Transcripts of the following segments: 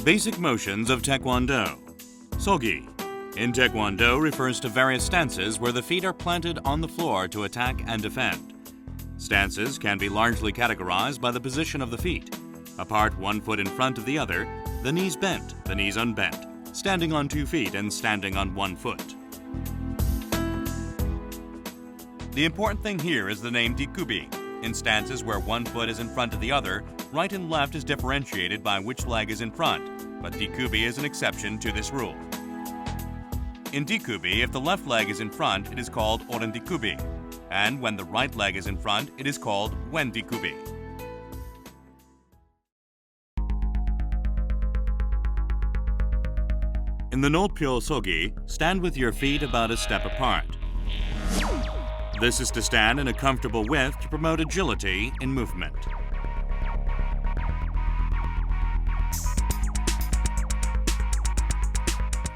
Basic motions of Taekwondo. Sogi in Taekwondo refers to various stances where the feet are planted on the floor to attack and defend. Stances can be largely categorized by the position of the feet. Apart one foot in front of the other, the knees bent, the knees unbent, standing on 2 feet and standing on 1 foot. The important thing here is the name Dikubi. In stances where 1 foot is in front of the other, right and left is differentiated by which leg is in front, but Dikubi is an exception to this rule. In Dikubi, if the left leg is in front, it is called Oren Dikubi, and when the right leg is in front, it is called Wen Dikubi. In the Nolpyo Sogi, stand with your feet about a step apart. This is to stand in a comfortable width to promote agility in movement.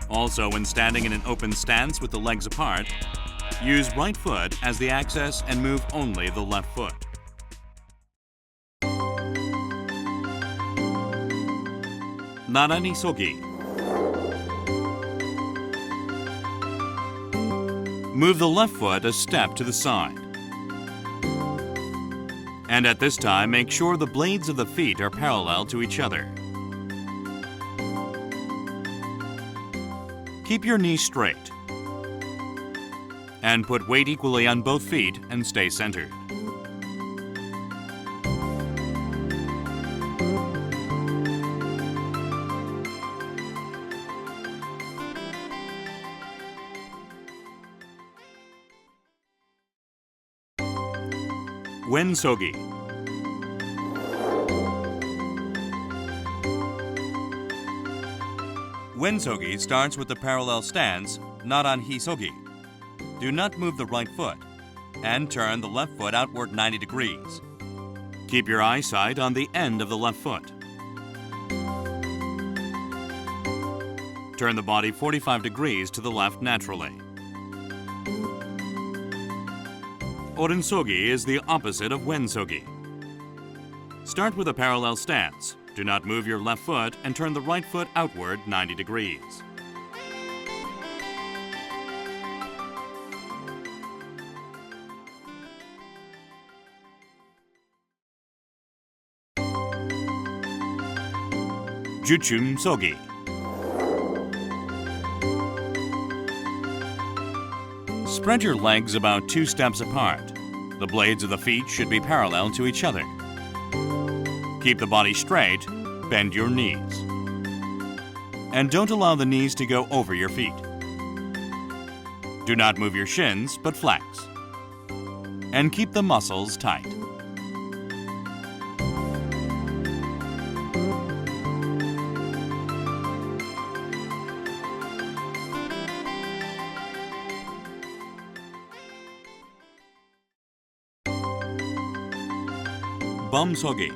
Also, when standing in an open stance with the legs apart, use right foot as the axis and move only the left foot. Narani Sogi. Move the left foot a step to the side. And at this time, make sure the blades of the feet are parallel to each other. Keep your knees straight. And put weight equally on both feet and stay centered. Wen Sogi. Wen Sogi starts with the parallel stance, Naran Hi Sogi. Do not move the right foot, and turn the left foot outward 90 degrees. Keep your eyesight on the end of the left foot. Turn the body 45 degrees to the left naturally. Oren Sogi is the opposite of Wen Sogi. Start with a parallel stance. Do not move your left foot and turn the right foot outward 90 degrees. Juchum Sogi. Spread your legs about 2 steps apart. The blades of the feet should be parallel to each other. Keep the body straight, bend your knees. And don't allow the knees to go over your feet. Do not move your shins, but flex. And keep the muscles tight. Bum Sogi.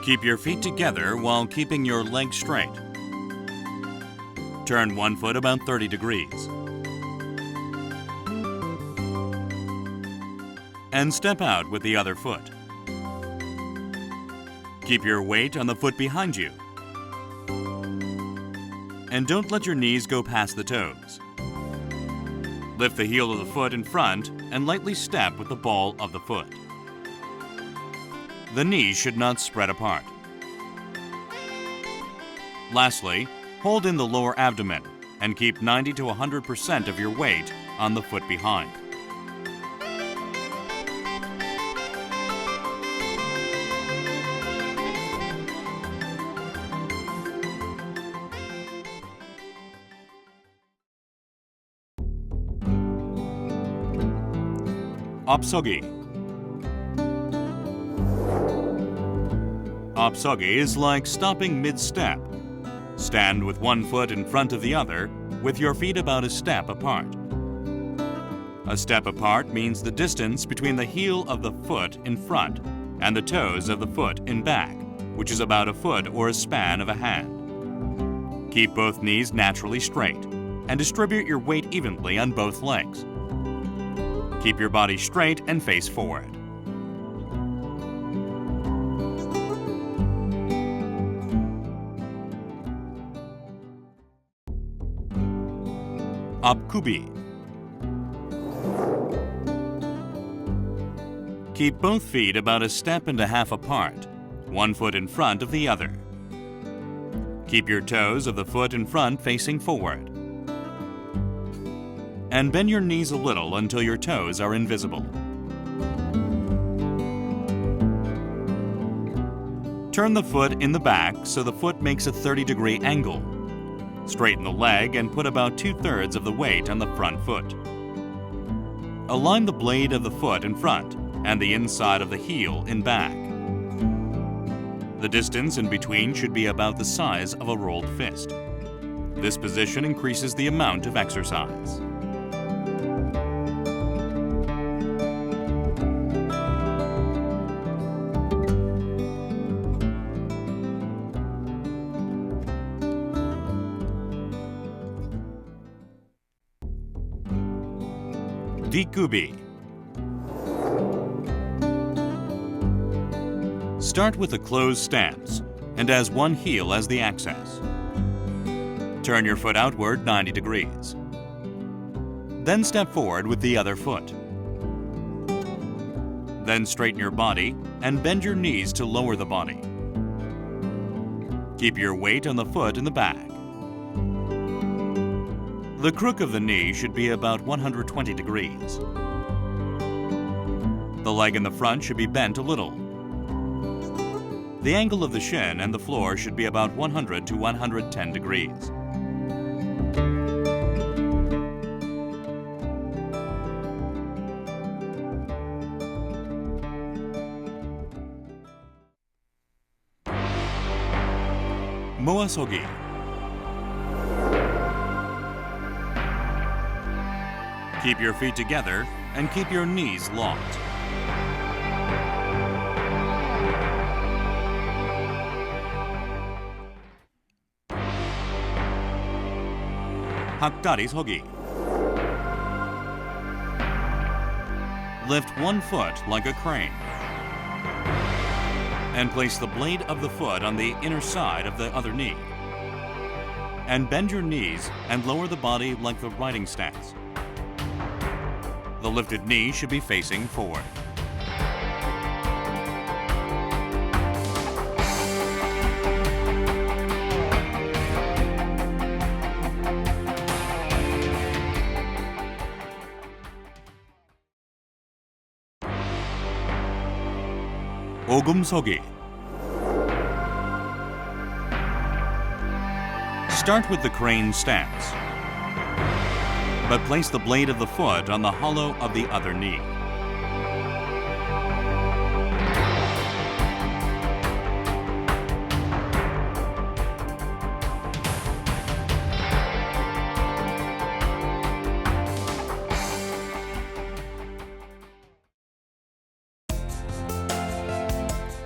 Keep your feet together while keeping your legs straight. Turn 1 foot about 30 degrees. And step out with the other foot. Keep your weight on the foot behind you. And don't let your knees go past the toes. Lift the heel of the foot in front and lightly step with the ball of the foot. The knees should not spread apart. Lastly, hold in the lower abdomen and keep 90 to 100% of your weight on the foot behind. Opsogi. Opsogi is like stopping mid-step. Stand with 1 foot in front of the other, with your feet about a step apart. A step apart means the distance between the heel of the foot in front and the toes of the foot in back, which is about a foot or a span of a hand. Keep both knees naturally straight and distribute your weight evenly on both legs. Keep your body straight and face forward. Apkubi. Keep both feet about a step and a half apart, one foot in front of the other. Keep your toes of the foot in front facing forward. And bend your knees a little until your toes are invisible. Turn the foot in the back so the foot makes a 30-degree angle. Straighten the leg and put about 2/3 of the weight on the front foot. Align the blade of the foot in front and the inside of the heel in back. The distance in between should be about the size of a rolled fist. This position increases the amount of exercise. Dikubi. Start with a closed stance and as one heel as the axis. Turn your foot outward 90 degrees. Then step forward with the other foot. Then straighten your body and bend your knees to lower the body. Keep your weight on the foot in the back. The crook of the knee should be about 120 degrees. The leg in the front should be bent a little. The angle of the shin and the floor should be about 100 to 110 degrees. Moasogi. Keep your feet together and keep your knees locked. Hakdari sogi. Lift one foot like a crane. And place the blade of the foot on the inner side of the other knee. And bend your knees and lower the body like the riding stance. The lifted knee should be facing forward. Ogumsogi. Start with the crane stance, but place the blade of the foot on the hollow of the other knee.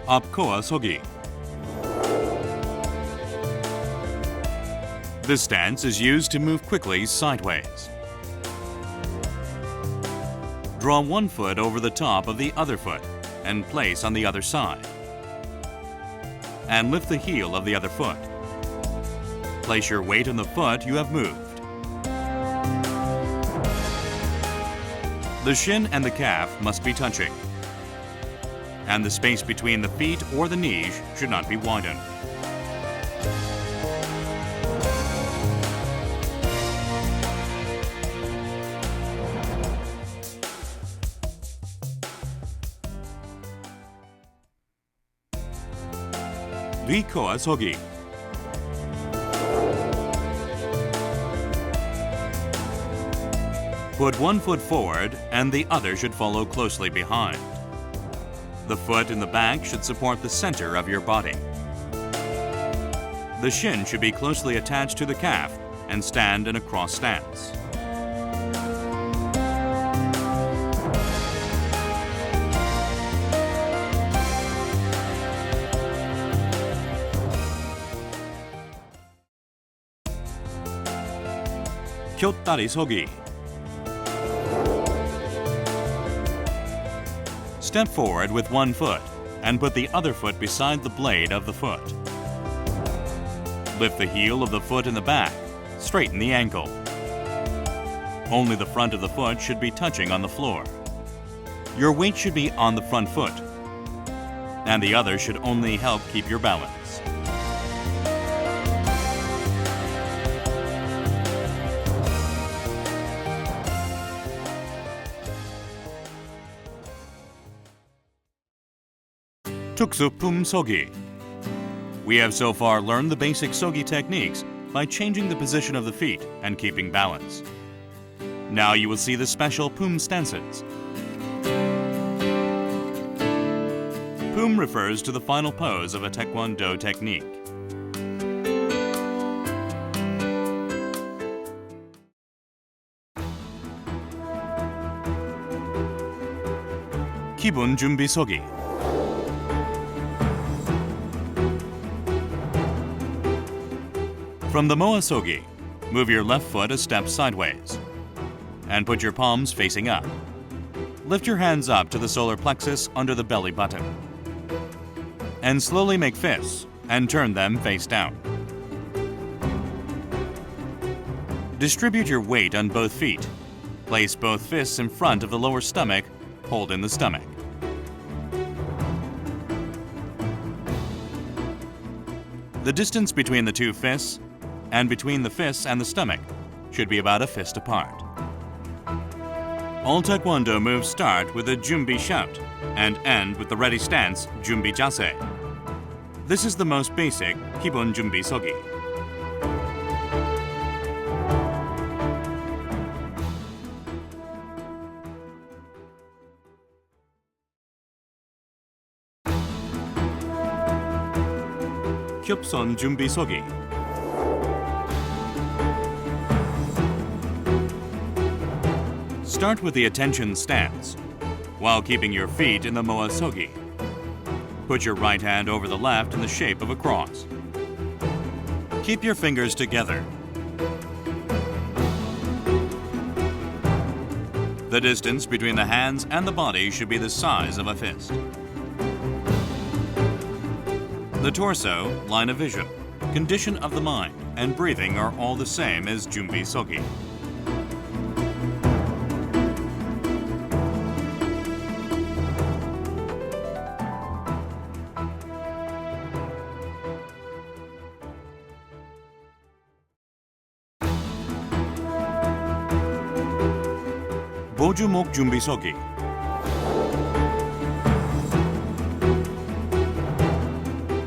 Apkoa sogi. This stance is used to move quickly sideways. Draw one foot over the top of the other foot and place on the other side. And lift the heel of the other foot. Place your weight on the foot you have moved. The shin and the calf must be touching. And the space between the feet or the knees should not be widened. Rikoa sogi. Put one foot forward and the other should follow closely behind. The foot in the back should support the center of your body. The shin should be closely attached to the calf and stand in a cross stance. Kyottari sogi. Step forward with one foot and put the other foot beside the blade of the foot. Lift the heel of the foot in the back. Straighten the ankle. Only the front of the foot should be touching on the floor. Your weight should be on the front foot, and the other should only help keep your balance. Tuksupum Sogi. We have so far learned the basic Sogi techniques by changing the position of the feet and keeping balance. Now you will see the special Pum stances. Pum refers to the final pose of a Taekwondo technique. 기본 준비 서기. From the Moa Sogi, move your left foot a step sideways and put your palms facing up. Lift your hands up to the solar plexus under the belly button. And slowly make fists and turn them face down. Distribute your weight on both feet. Place both fists in front of the lower stomach, hold in the stomach. The distance between the two fists and between the fists and the stomach should be about a fist apart. All Taekwondo moves start with a Jumbi shout and end with the ready stance Jumbi Jase. This is the most basic Kibun Jumbi Sogi. Kyupson Jumbi Sogi. Start with the attention stance, while keeping your feet in the Moa Sogi. Put your right hand over the left in the shape of a cross. Keep your fingers together. The distance between the hands and the body should be the size of a fist. The torso, line of vision, condition of the mind, and breathing are all the same as Jumbi Sogi. 보주목 준비 서기.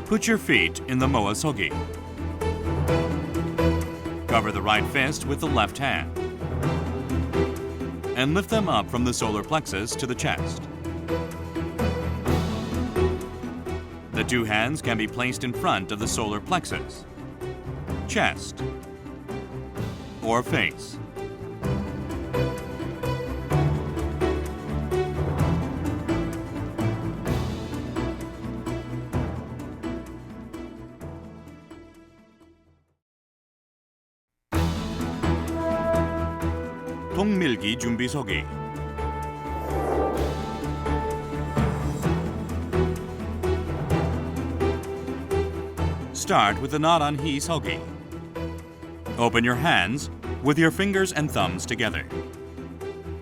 Put your feet in the Moa Sogi. Cover the right fist with the left hand and lift them up from the solar plexus to the chest. The two hands can be placed in front of the solar plexus, chest, or face. 통밀기 준비 서기. Start with the 나란히 서기. Open your hands with your fingers and thumbs together.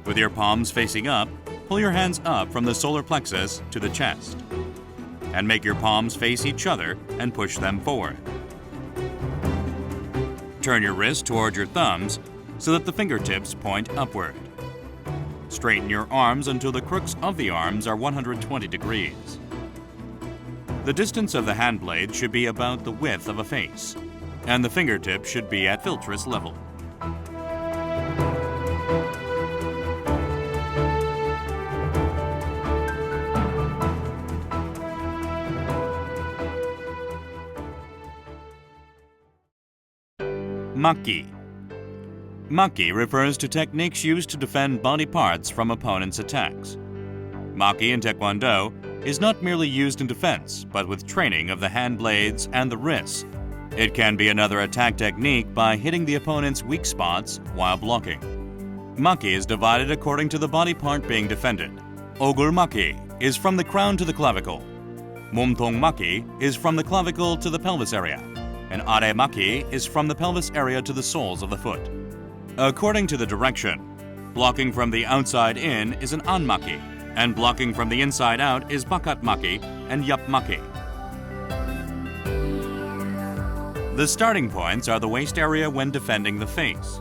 With your palms facing up, pull your hands up from the solar plexus to the chest. And make your palms face each other and push them forward. Turn your wrist toward your thumbs so that the fingertips point upward. Straighten your arms until the crooks of the arms are 120 degrees. The distance of the hand blade should be about the width of a face, and the fingertip should be at philtress level. Maki. Maki refers to techniques used to defend body parts from opponents' attacks. Maki in Taekwondo is not merely used in defense, but with training of the hand blades and the wrists. It can be another attack technique by hitting the opponent's weak spots while blocking. Maki is divided according to the body part being defended. Ogul Maki is from the crown to the clavicle. Momtong Maki is from the clavicle to the pelvis area. And Are Maki is from the pelvis area to the soles of the foot. According to the direction, Blocking from the outside in is an anmaki, and blocking from the inside out is bakatmaki and yapmaki. The starting points are the waist area when defending the face,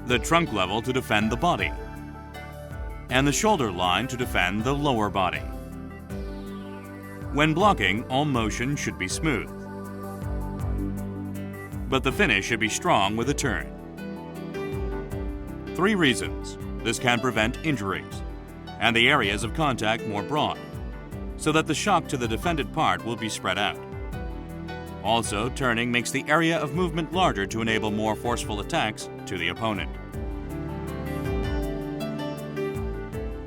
the trunk level to defend the body, and the shoulder line to defend the lower body. When blocking, all motion should be smooth, but the finish should be strong with a turn. 3 reasons. This can prevent injuries, and the areas of contact more broad, so that the shock to the defended part will be spread out. Also, turning makes the area of movement larger to enable more forceful attacks to the opponent.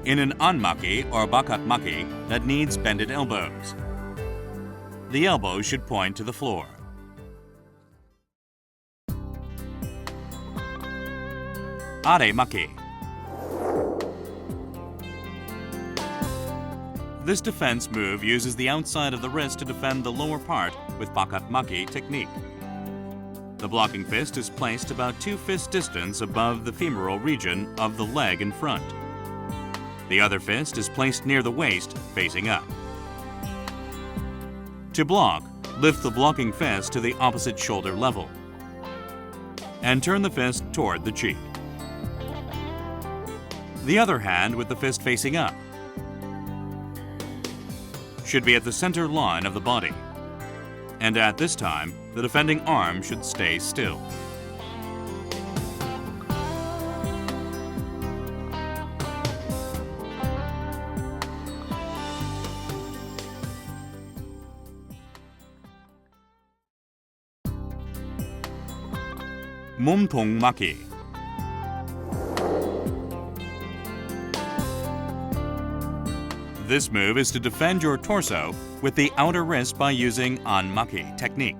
In an anmaki or bakatmaki that needs bended elbows, the elbows should point to the floor. Aremaki. This defense move uses the outside of the wrist to defend the lower part with bakatmaki technique. The blocking fist is placed about 2 fist distance above the femoral region of the leg in front. The other fist is placed near the waist, facing up. To block, lift the blocking fist to the opposite shoulder level and turn the fist toward the cheek. The other hand, with the fist facing up, should be at the center line of the body, and at this time, the defending arm should stay still. 몸통막이. This move is to defend your torso with the outer wrist by using anmaki technique.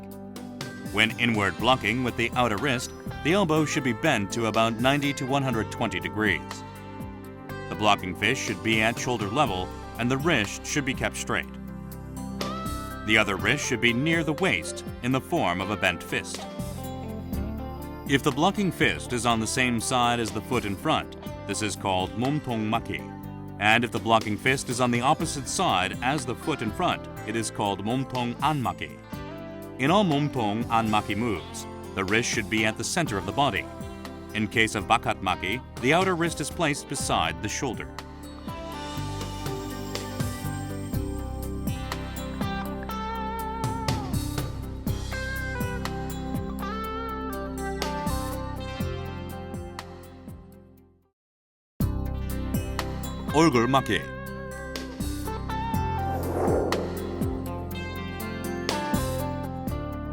When inward blocking with the outer wrist, the elbow should be bent to about 90 to 120 degrees. The blocking fist should be at shoulder level and the wrist should be kept straight. The other wrist should be near the waist in the form of a bent fist. If the blocking fist is on the same side as the foot in front, this is called 몸통막이. And if the blocking fist is on the opposite side as the foot in front, it is called 몸통 안마기. In all 몸통 안마기 moves, the wrist should be at the center of the body. In case of bakatmaki, the outer wrist is placed beside the shoulder. 얼굴막이.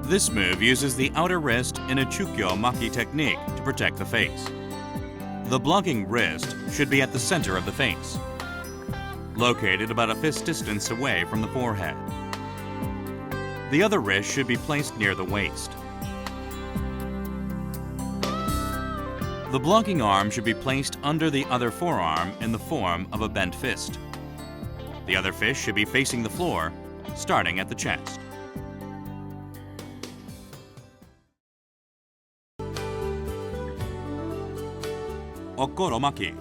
This move uses the outer wrist in a Kukkiwon technique to protect the face. The blocking wrist should be at the center of the face, located about a fist distance away from the forehead. The other wrist should be placed near the waist. The blocking arm should be placed under the other forearm in the form of a bent fist. The other fist should be facing the floor, starting at the chest. 엇걸어막기.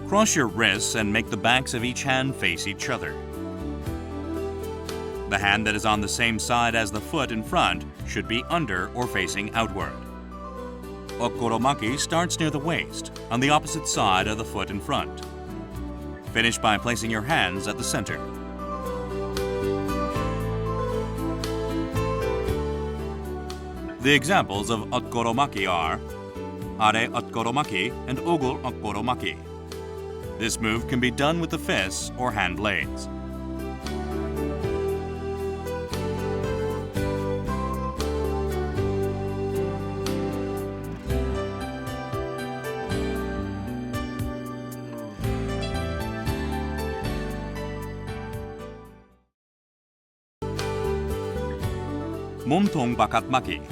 Cross your wrists and make the backs of each hand face each other. The hand that is on the same side as the foot in front should be under or facing outward. 엇걸어막기 starts near the waist, on the opposite side of the foot in front. Finish by placing your hands at the center. The examples of 엇걸어막기 are 아래 엇걸어막기 and 오글 엇걸어막기. This move can be done with the fists or hand blades. 몸통 바깥막이.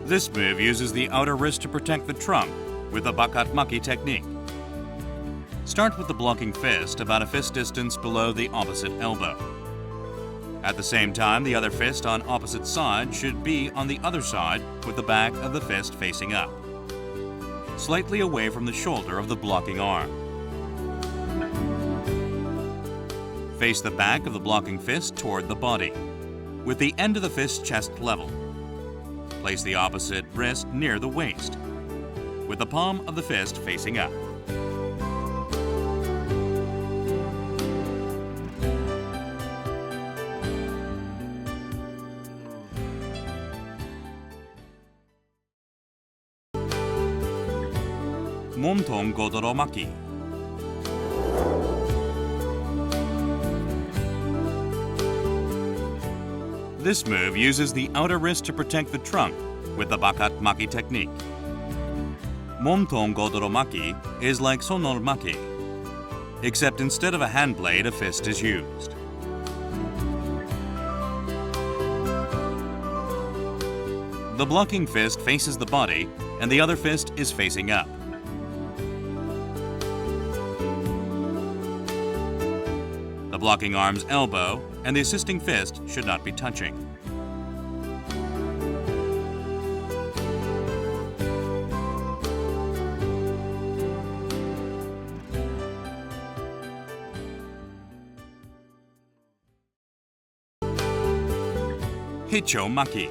This move uses the outer wrist to protect the trunk with the bakatmaki technique. Start with the blocking fist about a fist distance below the opposite elbow. At the same time, the other fist on opposite side should be on the other side with the back of the fist facing up, slightly away from the shoulder of the blocking arm. Face the back of the blocking fist toward the body, with the end of the fist chest level. Place the opposite wrist near the waist, with the palm of the fist facing up. 몸통 고도로 막기. This move uses the outer wrist to protect the trunk with the bakat maki technique. 몸통 고도로 막기 is like 손을 막기, except instead of a hand blade, a fist is used. The blocking fist faces the body and the other fist is facing up. The blocking arm's elbow and the assisting fist should not be touching. Hicho maki.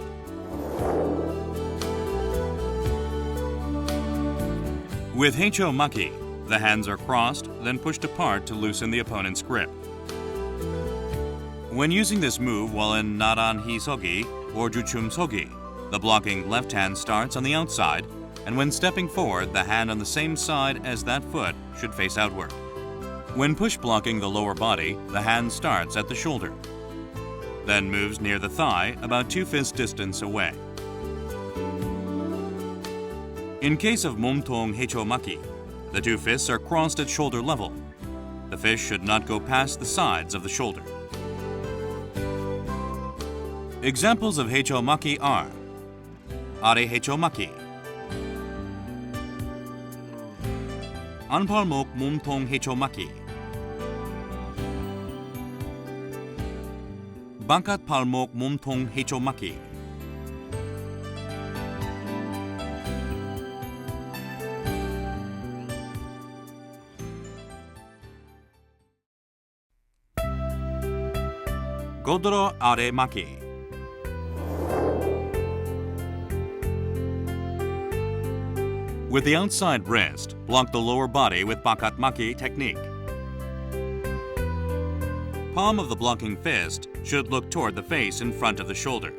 With Heicho maki, the hands are crossed, then pushed apart to loosen the opponent's grip. When using this move while in Naran Hisogi or Juchum Sogi, the blocking left hand starts on the outside, and when stepping forward, the hand on the same side as that foot should face outward. When push blocking the lower body, the hand starts at the shoulder, then moves near the thigh about 2 fist distance away. In case of 몸통 해초막기, the 2 fists are crossed at shoulder level. The fist should not go past the sides of the shoulder. Examples of 해초막기 are 아래 해초막기, 안팔목 몸통 해초막기, 바깥 팔목 몸통 해초막기. 고도로 아래 막기. With the outside wrist, block the lower body with bakat maki technique. Palm of the blocking fist should look toward the face in front of the shoulder.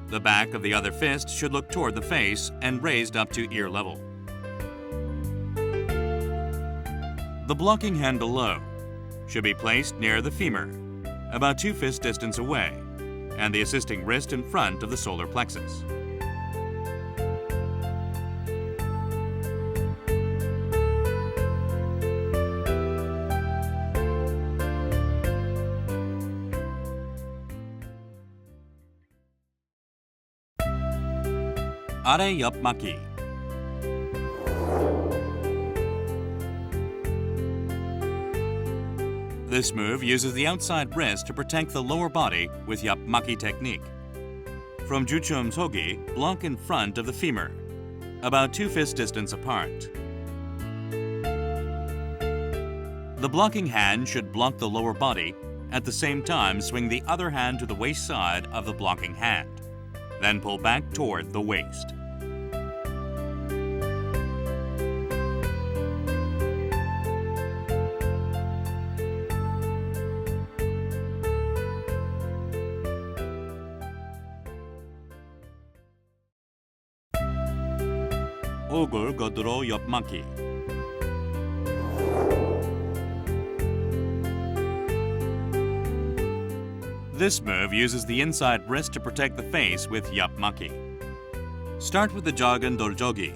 The back of the other fist should look toward the face and raised up to ear level. The blocking hand below should be placed near the femur, about 2 fist distance away, and the assisting wrist in front of the solar plexus. 아래 옆 막기. This move uses the outside wrist to protect the lower body with 옆 막기 technique. From Juchum Sogi, block in front of the femur, about 2 fist distance apart. The blocking hand should block the lower body, at the same time swing the other hand to the waist side of the blocking hand, then pull back toward the waist. 오글 거드로 옆 막기. This move uses the inside wrist to protect the face with 옆 막기. Start with the 작은 돌조기.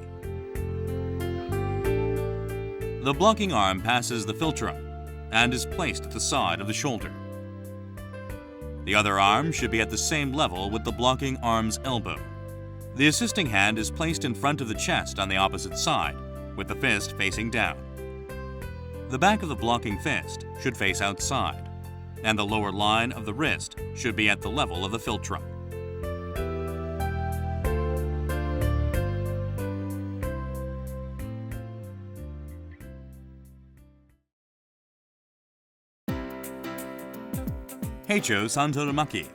The blocking arm passes the philtrum and is placed at the side of the shoulder. The other arm should be at the same level with the blocking arm's elbow. The assisting hand is placed in front of the chest on the opposite side, with the fist facing down. The back of the blocking fist should face outside. and the lower line of the wrist should be at the level of the philtrum. Heicho Santoromaki.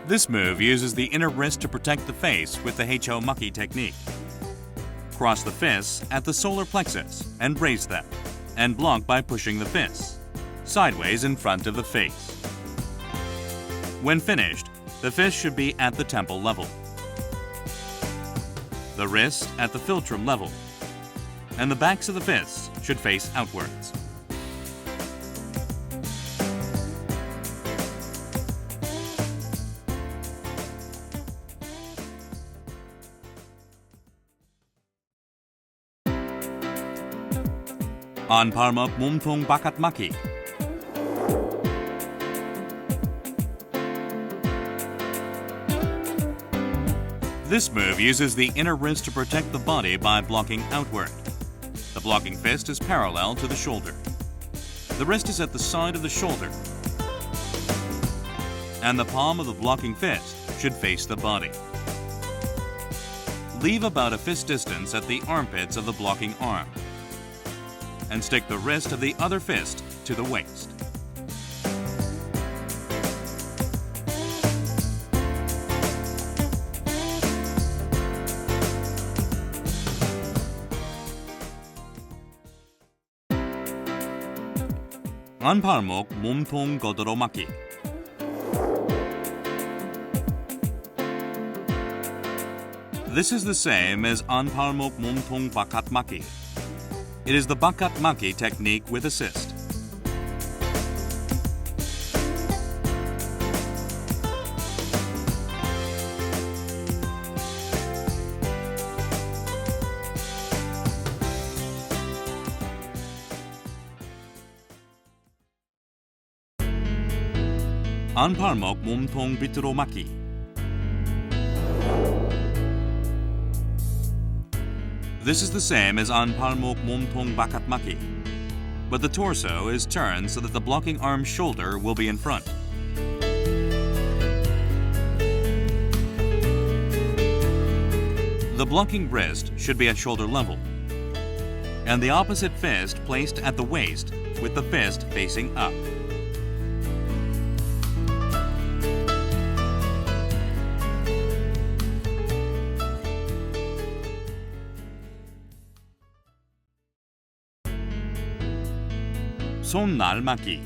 This move uses the inner wrist to protect the face with the Heicho Maki technique. Cross the fists at the solar plexus and raise them, and block by pushing the fists sideways in front of the face. When finished, the fist should be at the temple level, the wrist at the philtrum level, and the backs of the fists should face outwards. Anparmok 몸통 바깥막이. This move uses the inner wrist to protect the body by blocking outward. The blocking fist is parallel to the shoulder. The wrist is at the side of the shoulder, and the palm of the blocking fist should face the body. Leave about a fist distance at the armpits of the blocking arm, and stick the wrist of the other fist to the waist. 안팔목 몸통 걷어로 막기. This is the same as 안팔목 몸통 바깥 막기. It is the bakat maki technique with assist. 안팔목 몸통 밑으로 막기. This is the same as 안팔목 몸통 바깥 막기, but the torso is turned so that the blocking arm's shoulder will be in front. The blocking wrist should be at shoulder level, and the opposite fist placed at the waist with the fist facing up. 손날 막기.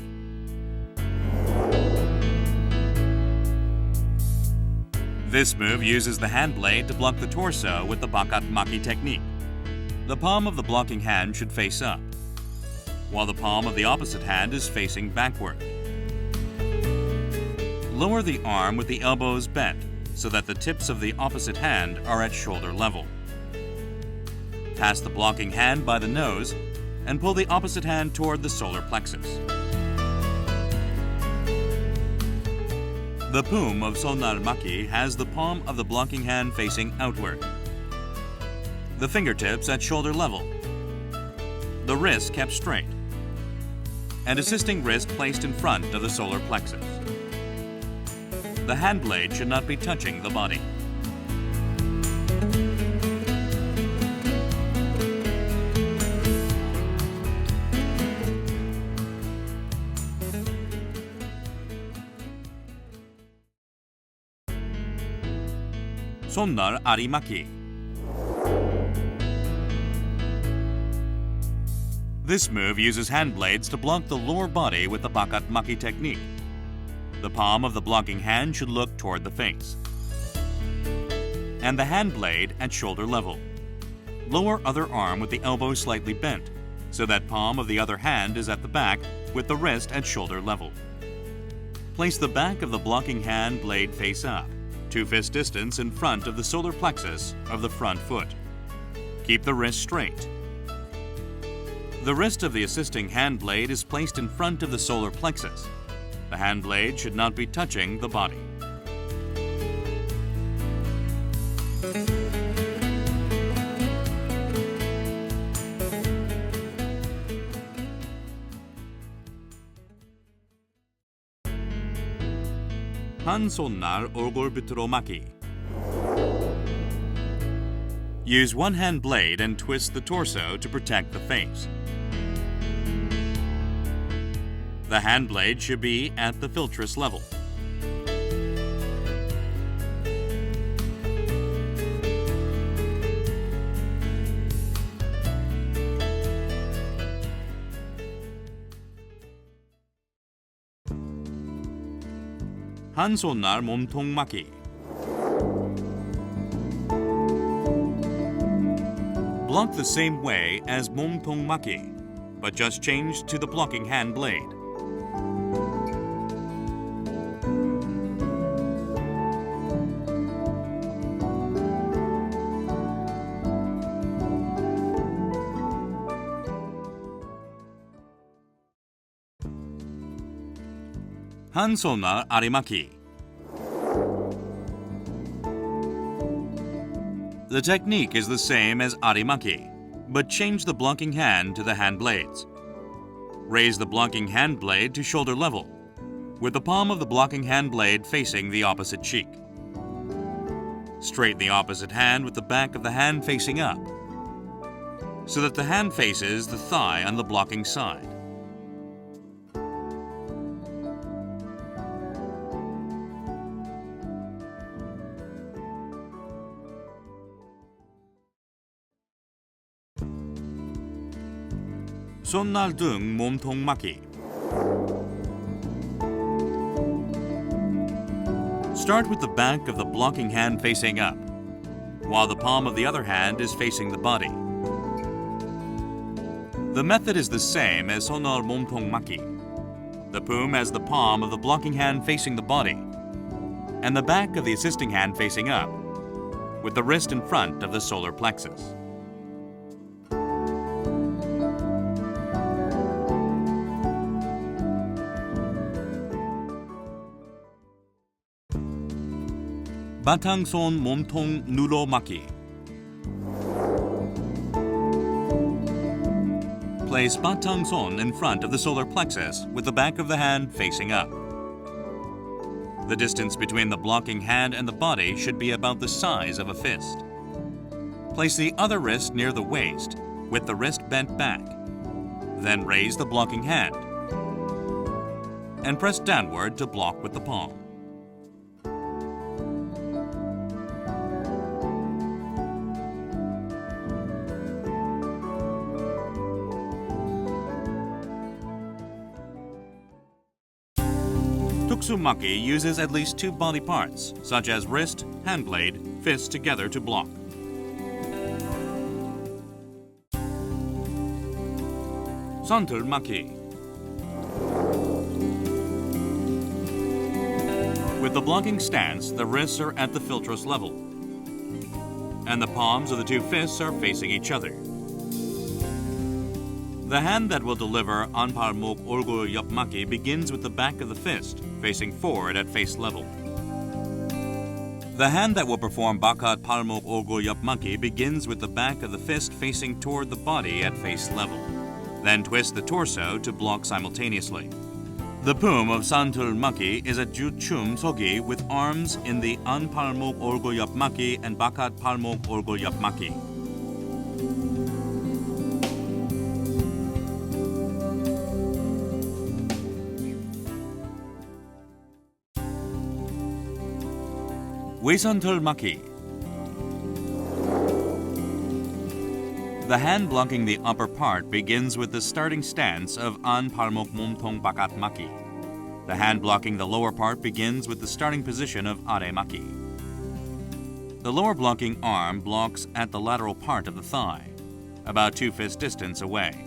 This move uses the hand blade to block the torso with the bakat maki technique. The palm of the blocking hand should face up, while the palm of the opposite hand is facing backward. Lower the arm with the elbows bent so that the tips of the opposite hand are at shoulder level. Pass the blocking hand by the nose and pull the opposite hand toward the solar plexus. The poom of Sonnar Maki has the palm of the blocking hand facing outward, the fingertips at shoulder level, the wrist kept straight, and assisting wrist placed in front of the solar plexus. The hand blade should not be touching the body. 손날 아리마키. This move uses hand blades to block the lower body with the bakat maki technique. The palm of the blocking hand should look toward the face, and the hand blade at shoulder level. Lower other arm with the elbow slightly bent, so that palm of the other hand is at the back with the wrist at shoulder level. Place the back of the blocking hand blade face up, 2 fist distance in front of the solar plexus of the front foot. Keep the wrist straight. The wrist of the assisting hand blade is placed in front of the solar plexus. The hand blade should not be touching the body. 한 손날 얼굴 밑으로 막기. Use one hand blade and twist the torso to protect the face. The hand blade should be at the philtress level. 한 손날 몸통 막기. Block the same way as 몸통 막기, but just change to the blocking hand blade. 한 손날 아리막기. The technique is the same as arimaki, but change the blocking hand to the hand blades. Raise the blocking hand blade to shoulder level, with the palm of the blocking hand blade facing the opposite cheek. Straighten the opposite hand with the back of the hand facing up, so that the hand faces the thigh on the blocking side. 손날 등 몸통 막기. Start with the back of the blocking hand facing up, while the palm of the other hand is facing the body. The method is the same as 손날 몸통 막기. The poom has the palm of the blocking hand facing the body, and the back of the assisting hand facing up, with the wrist in front of the solar plexus. 바탕손 몸통 누로 막기. Place 바탕손 in front of the solar plexus with the back of the hand facing up. The distance between the blocking hand and the body should be about the size of a fist. Place the other wrist near the waist with the wrist bent back. Then raise the blocking hand and press downward to block with the palm. Tuksumaki uses at least two body parts, such as wrist, hand blade, fist together to block. 선틀막기. With the blocking stance, the wrists are at the philtress level, and the palms of the two fists are facing each other. The hand that will deliver 안팔목 얼굴 옆막기 begins with the back of the fist, facing forward at face level. The hand that will perform 바깥 팔목 얼굴 옆막기 begins with the back of the fist facing toward the body at face level. Then twist the torso to block simultaneously. The poom of 산틀막기 is a 주춤 서기 with arms in the 안팔목 얼굴 옆막기 and 바깥 팔목 얼굴 옆막기. 외선털막기. The hand blocking the upper part begins with the starting stance of 안 팔목 몸통 바깥 막기. The hand blocking the lower part begins with the starting position of 아래 막기. The lower blocking arm blocks at the lateral part of the thigh, about 2 fist distance away.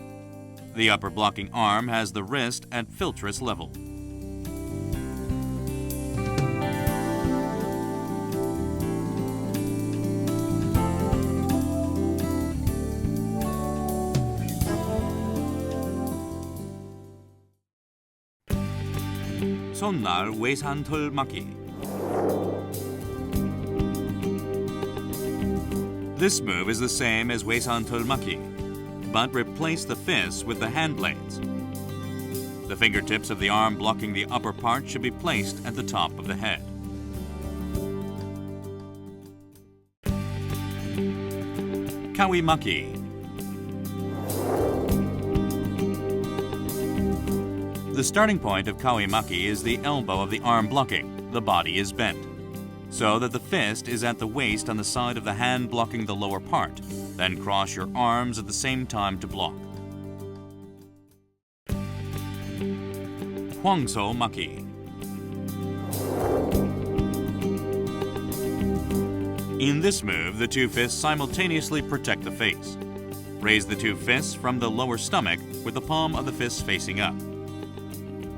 The upper blocking arm has the wrist at philtress level. 손날 외산털 막기. This move is the same as 외산털 막기, but replace the fists with the hand blades. The fingertips of the arm blocking the upper part should be placed at the top of the head. Kawimaki. The starting point of Kawimaki is the elbow of the arm blocking. The body is bent, so that the fist is at the waist on the side of the hand blocking the lower part. Then cross your arms at the same time to block. Hwangso Maki. In this move, the two fists simultaneously protect the face. Raise the two fists from the lower stomach with the palm of the fists facing up.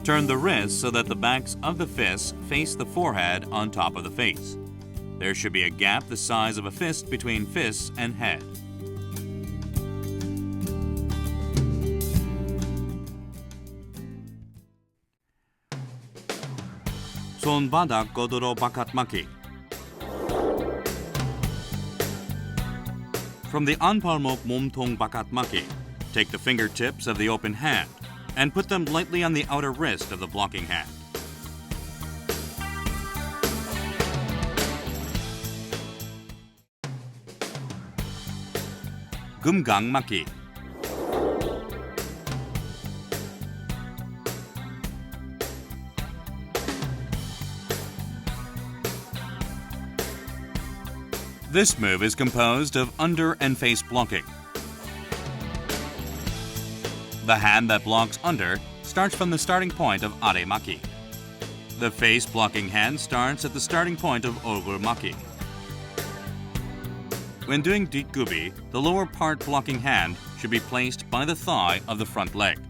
Turn the wrists so that the backs of the fists face the forehead on top of the face. There should be a gap the size of a fist between fists and head. 손바닥 거드로 바깥마키. From the 안팔목 몸통 바깥마키, take the fingertips of the open hand and put them lightly on the outer wrist of the blocking hand. 금강마키. This move is composed of under and face blocking. The hand that blocks under starts from the starting point of aremaki. The face blocking hand starts at the starting point of 얼굴maki. When doing 뒷구비, the lower part blocking hand should be placed by the thigh of the front leg.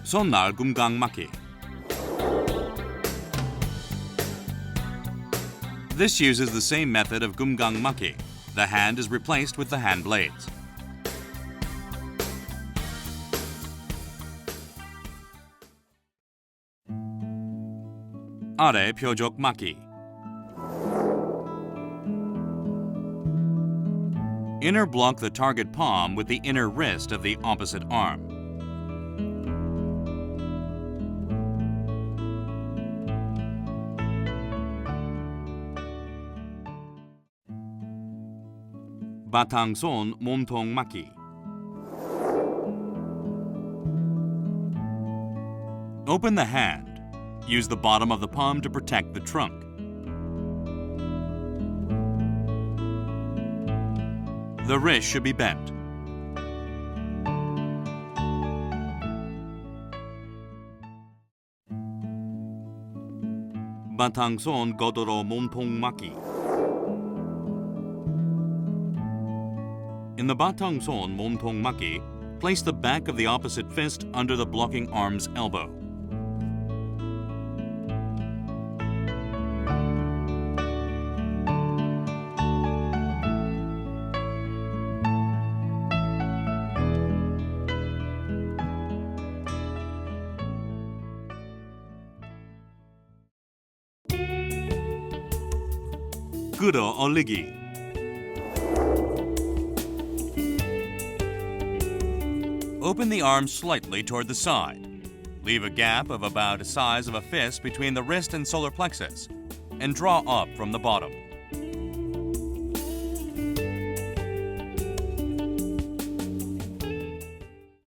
손날 금강마키. This uses the same method of 금강마키. The hand is replaced with the hand blades. 아래 표적 마키. Inner block the target palm with the inner wrist of the opposite arm. 바탕손 몸통 막기. Open the hand. Use the bottom of the palm to protect the trunk. The wrist should be bent. 바탕손 거드로 몸통 막기. In the 바탕손 몸통 막기, place the back of the opposite fist under the blocking arm's elbow. 끌어 올리기. Open the arm slightly toward the side. Leave a gap of about the size of a fist between the wrist and solar plexus, and draw up from the bottom.